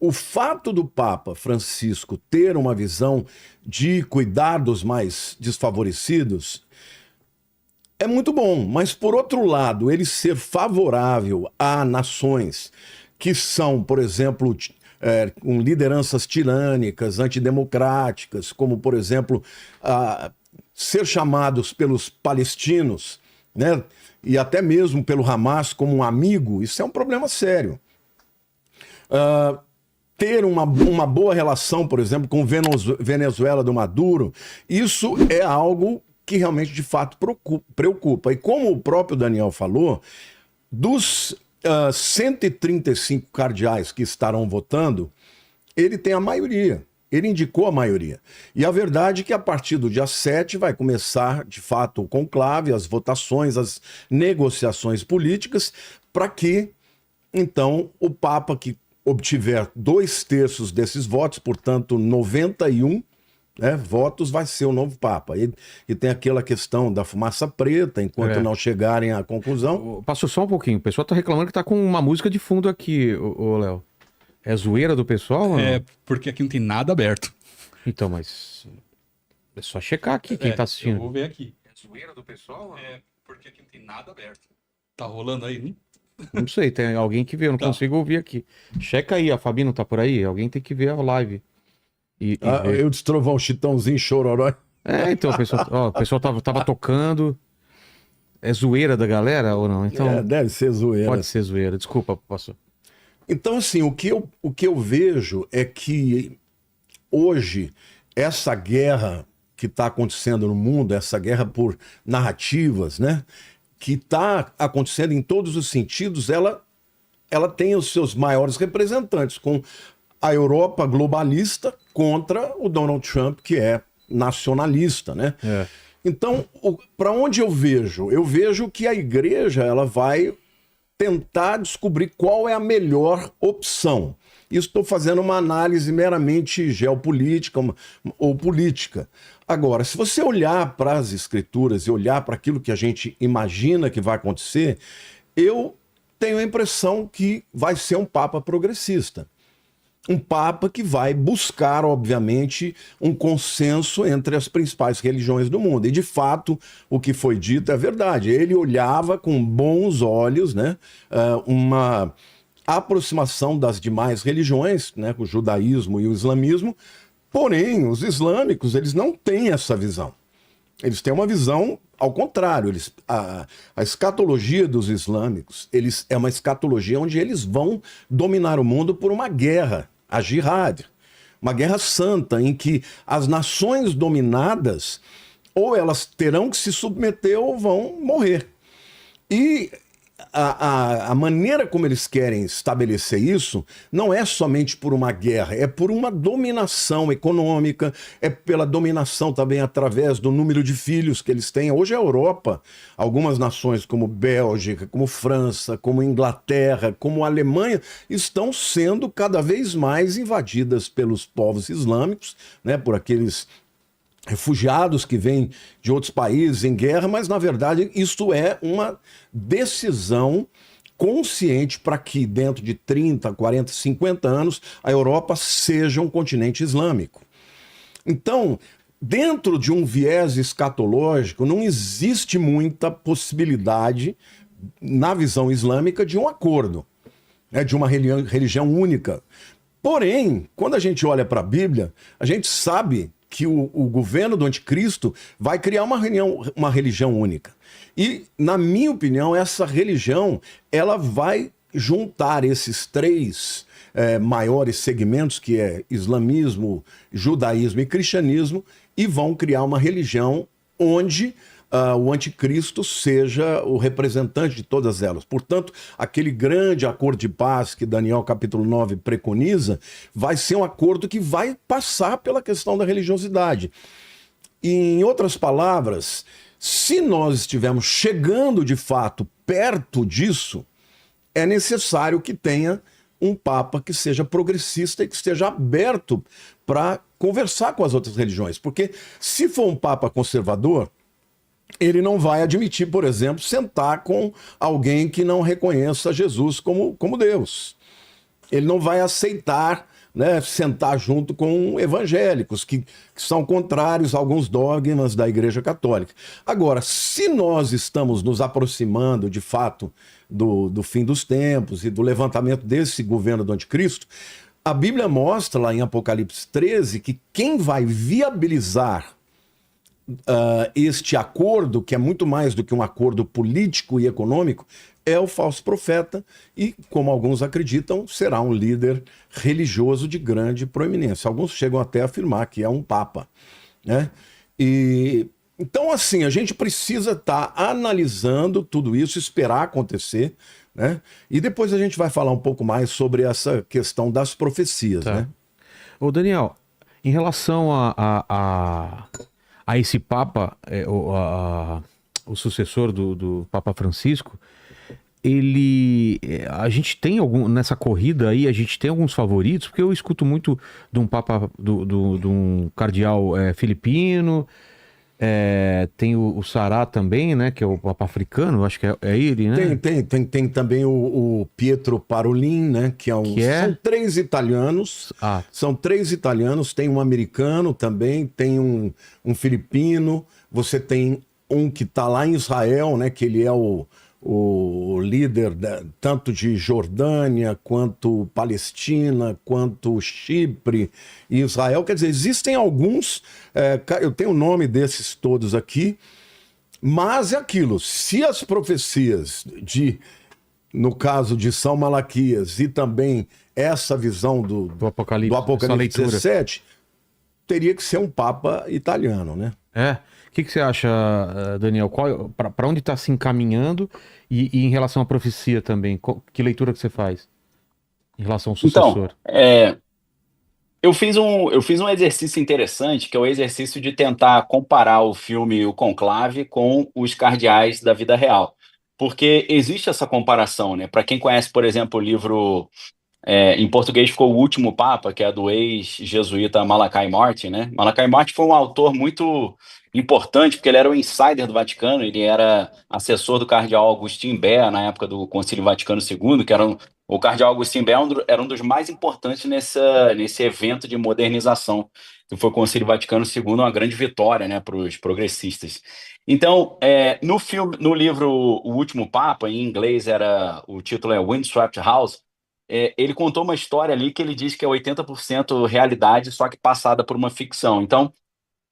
o fato do Papa Francisco ter uma visão de cuidar dos mais desfavorecidos é muito bom, mas por outro lado, ele ser favorável a nações que são, por exemplo, com lideranças tirânicas, antidemocráticas, como, por exemplo, ser chamados pelos palestinos, né, e até mesmo pelo Hamas como um amigo, isso é um problema sério. Ter uma boa relação, por exemplo, com Venezuela do Maduro, isso é algo que realmente, de fato, preocupa. E como o próprio Daniel falou, dos 135 cardeais que estarão votando, ele tem a maioria. Ele indicou a maioria. E a verdade é que a partir do dia 7 vai começar, de fato, o conclave, as votações, as negociações políticas, para que, então, o Papa que obtiver 2/3 desses votos, portanto, 91 votos, vai ser o novo Papa. E tem aquela questão da fumaça preta, enquanto não chegarem à conclusão. Passou só um pouquinho. O pessoal tá reclamando que tá com uma música de fundo aqui, ô Léo. É zoeira do pessoal? Ou não? Porque aqui não tem nada aberto. Então, mas é só checar aqui quem tá assistindo. Eu vou ver aqui. É zoeira do pessoal? Porque aqui não tem nada aberto. Tá rolando aí, não? Não sei, tem alguém que vê, eu não consigo ouvir aqui. Checa aí, a Fabi não tá por aí? Alguém tem que ver a live. Eu destrovar um Chitãozinho Chororó. Então, o pessoal tava tocando. É zoeira da galera ou não? Então, deve ser zoeira. Pode ser zoeira, desculpa, pastor. Então, assim, o que eu vejo é que hoje essa guerra que está acontecendo no mundo, essa guerra por narrativas, né, que está acontecendo em todos os sentidos, ela tem os seus maiores representantes, com a Europa globalista contra o Donald Trump, que é nacionalista, né? Então, para onde eu vejo? Eu vejo que a igreja ela vai tentar descobrir qual é a melhor opção. Isso estou fazendo uma análise meramente geopolítica ou política. Agora, se você olhar para as escrituras e olhar para aquilo que a gente imagina que vai acontecer, eu tenho a impressão que vai ser um Papa progressista. Um Papa que vai buscar, obviamente, um consenso entre as principais religiões do mundo. E, de fato, o que foi dito é verdade. Ele olhava com bons olhos, né, uma aproximação das demais religiões, né, o judaísmo e o islamismo, porém, os islâmicos eles não têm essa visão. Eles têm uma visão ao contrário. A escatologia dos islâmicos é uma escatologia onde eles vão dominar o mundo por uma guerra, a jihad, uma guerra santa, em que as nações dominadas ou elas terão que se submeter ou vão morrer. E a maneira como eles querem estabelecer isso não é somente por uma guerra, é por uma dominação econômica, é pela dominação também através do número de filhos que eles têm. Hoje a Europa, algumas nações como Bélgica, como França, como Inglaterra, como Alemanha, estão sendo cada vez mais invadidas pelos povos islâmicos, né, por aqueles refugiados que vêm de outros países em guerra, mas na verdade isso é uma decisão consciente para que dentro de 30, 40, 50 anos a Europa seja um continente islâmico. Então, dentro de um viés escatológico, não existe muita possibilidade, na visão islâmica, de um acordo, né, de uma religião única. Porém, quando a gente olha para a Bíblia, a gente sabe que o governo do anticristo vai criar uma religião única. E, na minha opinião, essa religião ela vai juntar esses três maiores segmentos, que é islamismo, judaísmo e cristianismo, e vão criar uma religião onde o anticristo seja o representante de todas elas. Portanto, aquele grande acordo de paz que Daniel capítulo 9 preconiza, vai ser um acordo que vai passar pela questão da religiosidade. E, em outras palavras, se nós estivermos chegando de fato perto disso, é necessário que tenha um Papa que seja progressista e que esteja aberto para conversar com as outras religiões. Porque se for um Papa conservador, ele não vai admitir, por exemplo, sentar com alguém que não reconheça Jesus como Deus. Ele não vai aceitar né, sentar junto com evangélicos, que são contrários a alguns dogmas da Igreja Católica. Agora, se nós estamos nos aproximando, de fato, do fim dos tempos e do levantamento desse governo do anticristo, a Bíblia mostra lá em Apocalipse 13 que quem vai viabilizar este acordo, que é muito mais do que um acordo político e econômico, é o falso profeta e, como alguns acreditam, será um líder religioso de grande proeminência. Alguns chegam até a afirmar que é um papa, né? Então, assim, a gente precisa estar analisando tudo isso, esperar acontecer, né? E depois a gente vai falar um pouco mais sobre essa questão das profecias, né? Ô, Daniel, em relação a esse Papa, o sucessor do Papa Francisco, a gente tem nessa corrida aí, a gente tem alguns favoritos, porque eu escuto muito de um Papa, de um cardeal filipino, tem o Sará também, né, que é o Papa africano, acho que é ele, né? Tem também o Pietro Parolin, né, são 3 italianos, são 3 italianos, tem um americano também, tem um filipino, você tem um que está lá em Israel, né, que ele é o líder tanto de Jordânia, quanto Palestina, quanto Chipre e Israel. Quer dizer, existem alguns, eu tenho o nome desses todos aqui, mas é aquilo, se as profecias no caso de São Malaquias e também essa visão do Apocalipse 17, teria que ser um Papa italiano, né? O que você acha, Daniel? Para onde está se encaminhando e em relação à profecia também? Que leitura que você faz em relação ao sucessor? Então, eu fiz um exercício interessante, que é o exercício de tentar comparar o filme O Conclave com os cardeais da vida real. Porque existe essa comparação, né? Para quem conhece, por exemplo, o livro... em português ficou O Último Papa, que é do ex-jesuíta Malachi Martin, né? Malachi Martin foi um autor muito importante, porque ele era o insider do Vaticano, ele era assessor do cardeal Agustin Bea na época do Concílio Vaticano II, que o cardeal Agustin Bea era um dos mais importantes nesse evento de modernização, que foi o Concílio Vaticano II, uma grande vitória, né, para os progressistas. Então, no livro O Último Papa, em inglês o título é Windswept House, ele contou uma história ali que ele diz que é 80% realidade, só que passada por uma ficção. Então,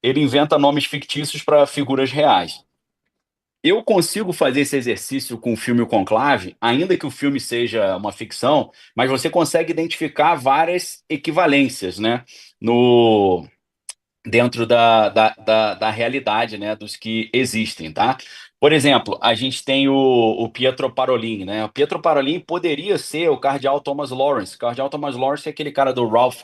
ele inventa nomes fictícios para figuras reais. Eu consigo fazer esse exercício com o filme O Conclave, ainda que o filme seja uma ficção, mas você consegue identificar várias equivalências, né, dentro da realidade, né, dos que existem, tá? Por exemplo, a gente tem o Pietro Parolin, né? O Pietro Parolin poderia ser o cardeal Thomas Lawrence. O cardeal Thomas Lawrence é aquele cara do Ralph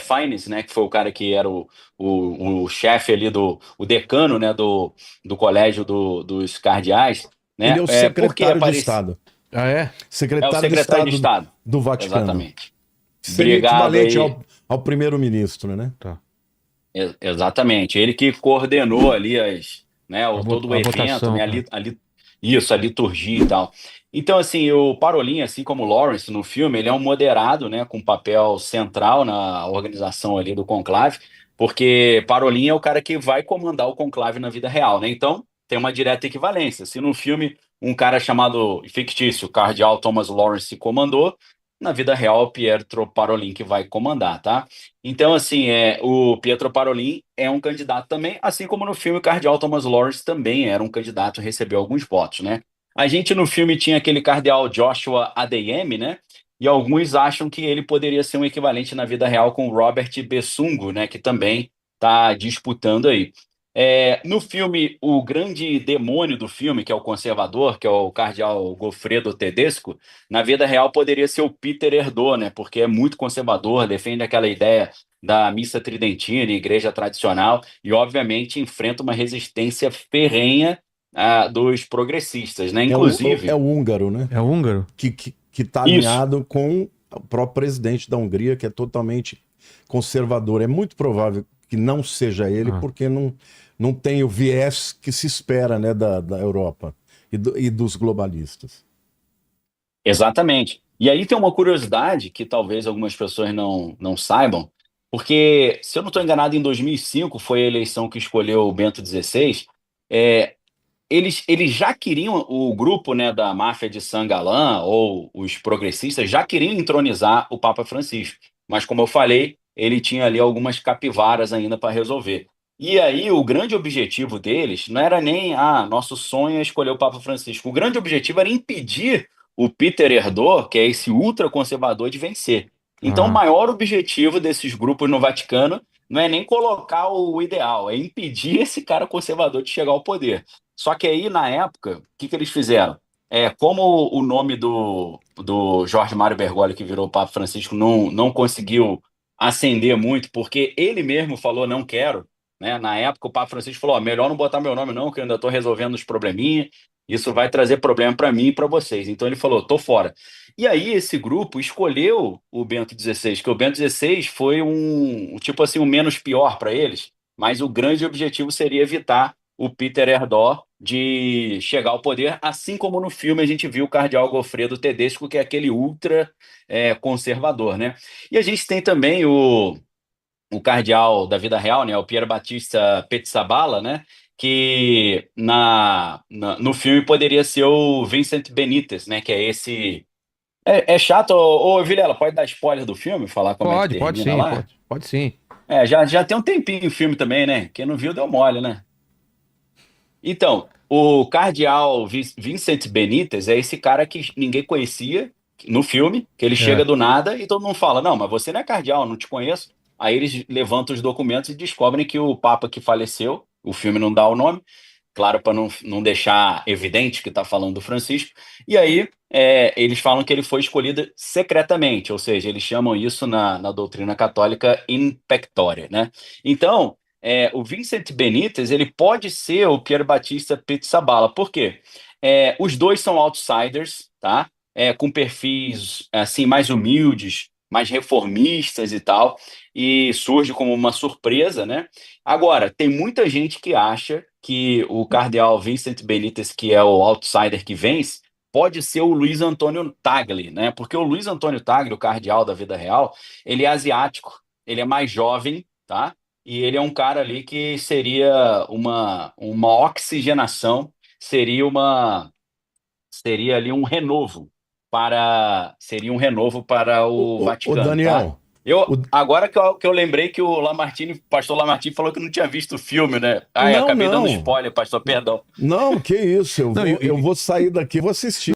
Fiennes, né? Que foi o cara que era o chefe ali o decano, né? Do colégio dos cardeais, né? Ele é o secretário de Estado. Ah, é? Secretário de Estado do Vaticano. Exatamente. Seria equivalente ao primeiro-ministro, né? Tá. Exatamente. Ele que coordenou ali todo o evento, votação, né? A liturgia e tal. Então, assim, o Parolin, assim como o Lawrence no filme, ele é um moderado, né, com papel central na organização ali do conclave, porque Parolin é o cara que vai comandar o conclave na vida real, né? Então, tem uma direta equivalência. Se no filme um cara chamado fictício, cardeal Thomas Lawrence, comandou, na vida real, o Pietro Parolin que vai comandar, tá? Então, assim, o Pietro Parolin é um candidato também, assim como no filme o cardeal Thomas Lawrence também era um candidato, recebeu alguns votos, né? A gente no filme tinha aquele cardeal Joshua ADM, né? E alguns acham que ele poderia ser um equivalente na vida real com o Robert Bessungo, né? Que também está disputando aí. No filme, o grande demônio do filme, que é o conservador, que é o cardeal Goffredo Tedesco, na vida real poderia ser o Peter Erdo, né? Porque é muito conservador, defende aquela ideia da missa tridentina, igreja tradicional, e obviamente enfrenta uma resistência ferrenha dos progressistas, né? Inclusive... É o húngaro, né? É o húngaro? Que está alinhado com o próprio presidente da Hungria, que é totalmente conservador. É muito provável que não seja ele, porque não tem o viés que se espera, né, da Europa e dos globalistas. Exatamente. E aí tem uma curiosidade que talvez algumas pessoas não saibam, porque, se eu não estou enganado, em 2005 foi a eleição que escolheu o Bento XVI. é, eles já queriam, o grupo, né, da máfia de Sangalã, ou os progressistas, já queriam entronizar o Papa Francisco. Mas, como eu falei, ele tinha ali algumas capivaras ainda para resolver. E aí, o grande objetivo deles não era nem, nosso sonho é escolher o Papa Francisco. O grande objetivo era impedir o Peter Erdo, que é esse ultraconservador, de vencer. Então, o Ah, maior objetivo desses grupos no Vaticano não é nem colocar o ideal, é impedir esse cara conservador de chegar ao poder. Só que aí, na época, o que eles fizeram? Como o nome do Jorge Mário Bergoglio, que virou o Papa Francisco, não conseguiu ascender muito, porque ele mesmo falou, não quero, né? Na época, o Papa Francisco falou, melhor não botar meu nome não, que eu ainda estou resolvendo os probleminha, isso vai trazer problema para mim e para vocês. Então ele falou, tô fora. E aí esse grupo escolheu o Bento XVI, que o Bento XVI foi tipo assim, um menos pior para eles, mas o grande objetivo seria evitar o Peter Erdo de chegar ao poder, assim como no filme a gente viu o cardeal Goffredo Tedesco, que é aquele ultra conservador, né? E a gente tem também o cardeal da vida real, né? O Pier Battista Pizzaballa, né? Que no filme poderia ser o Vincent Benítez, né? Que é esse. É chato, ô Vilela, pode dar spoiler do filme, falar como é que pode termina sim, lá? pode sim. Já tem um tempinho o filme também, né? Quem não viu deu mole, né? Então, o cardeal Vincent Benítez é esse cara que ninguém conhecia no filme, que ele chega É. do nada e todo mundo fala: Não, mas você não é cardeal, não te conheço. Aí eles levantam os documentos e descobrem que o Papa que faleceu, o filme não dá o nome, claro, para não deixar evidente que está falando do Francisco. E aí eles falam que ele foi escolhido secretamente, ou seja, eles chamam isso na doutrina católica in pectore, né? Então, o Vincent Benítez ele pode ser o Pier Battista Pizzaballa. Por quê? Os dois são outsiders, tá? Com perfis assim mais humildes, mais reformistas e tal, e surge como uma surpresa, né? Agora, tem muita gente que acha que o cardeal Vincent Benítez, que é o outsider que vence, pode ser o Luiz Antônio Tagle, né? Porque o Luiz Antônio Tagle, o cardeal da vida real, ele é asiático, ele é mais jovem, tá? E ele é um cara ali que seria uma oxigenação, seria ali seria um renovo para o Ô, Vaticano, tá? Daniel, Eu, o- agora que eu lembrei que o Lamartine, pastor Lamartine falou que não tinha visto o filme, né? Ai, não, acabei dando não. spoiler, pastor, perdão. Não, que isso. Não, Eu vou sair daqui e vou assistir.